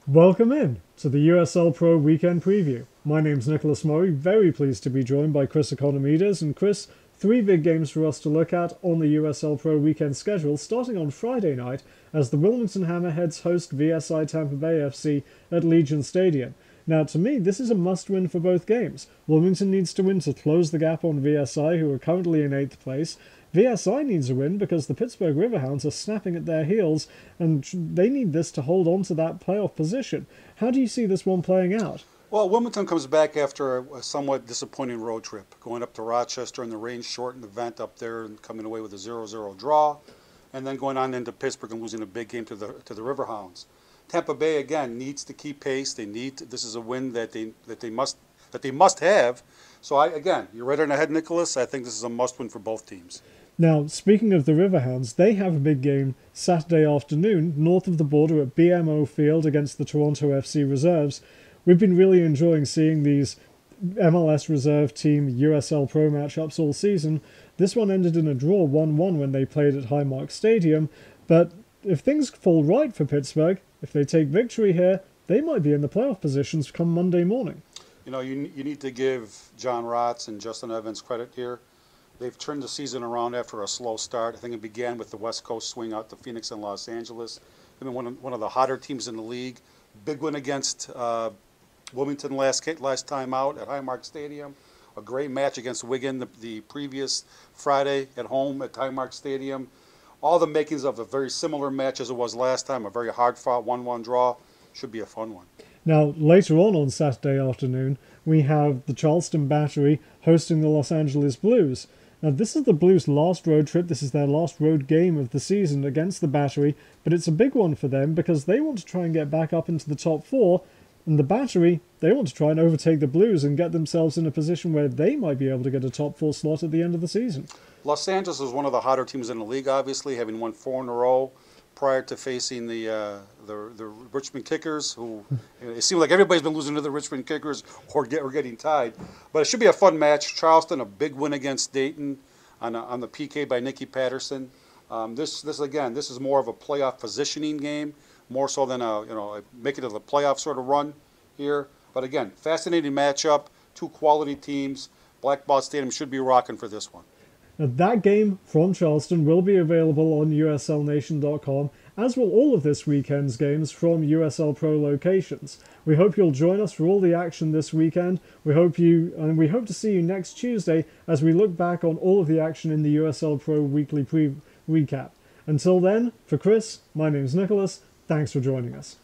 Welcome in to the USL Pro Weekend Preview. My name's Nicholas Murray, very pleased to be joined by Chris Economides. And Chris, three big games for us to look at on the USL Pro Weekend schedule, starting on Friday night as the Wilmington Hammerheads host VSI Tampa Bay FC at Legion Stadium. Now, to me, this is a must-win for both games. Wilmington needs to win to close the gap on VSI, who are currently in 8th place. VSI needs a win because the Pittsburgh Riverhounds are snapping at their heels, and they need this to hold on to that playoff position. How do you see this one playing out? Well, Wilmington comes back after a somewhat disappointing road trip, going up to Rochester in the rain-shortened event up there and coming away with a 0-0 draw, and then going on into Pittsburgh and losing a big game to the Riverhounds. Tampa Bay again needs to keep pace. This is a win that they must have. So again, you're right on the head, Nicholas. I think this is a must-win for both teams. Now, speaking of the Riverhounds, they have a big game Saturday afternoon north of the border at BMO Field against the Toronto FC Reserves. We've been really enjoying seeing these MLS Reserve Team USL Pro matchups all season. This one ended in a draw 1-1 when they played at Highmark Stadium, but if things fall right for Pittsburgh, if they take victory here, they might be in the playoff positions come Monday morning. You know, you need to give John Rotz and Justin Evans credit here. They've turned the season around after a slow start. I think it began with the West Coast swing out to Phoenix and Los Angeles. I mean, one of the hotter teams in the league. Big win against Wilmington last time out at Highmark Stadium. A great match against Wigan the previous Friday at home at Highmark Stadium. All the makings of a very similar match as it was last time. A very hard-fought 1-1 draw. Should be a fun one. Now, later on Saturday afternoon, we have the Charleston Battery hosting the Los Angeles Blues. Now, this is the Blues' last road trip. This is their last road game of the season against the Battery, but it's a big one for them because they want to try and get back up into the top four, and the Battery, they want to try and overtake the Blues and get themselves in a position where they might be able to get a top four slot at the end of the season. Los Angeles is one of the hotter teams in the league, obviously, having won 4 in a row prior to facing the Richmond Kickers, who it seems like everybody's been losing to the Richmond Kickers or getting tied. But it should be a fun match. Charleston, a big win against Dayton on the PK by Nicky Patterson. This is more of a playoff positioning game, more so than a make it to the playoff sort of run here. But again, fascinating matchup. Two quality teams. Blackball Stadium should be rocking for this one. Now, that game from Charleston will be available on uslnation.com, as will all of this weekend's games from USL Pro locations. We hope you'll join us for all the action this weekend. We hope to see you next Tuesday as we look back on all of the action in the USL Pro weekly recap. Until then, for Chris, my name's Nicholas. Thanks for joining us.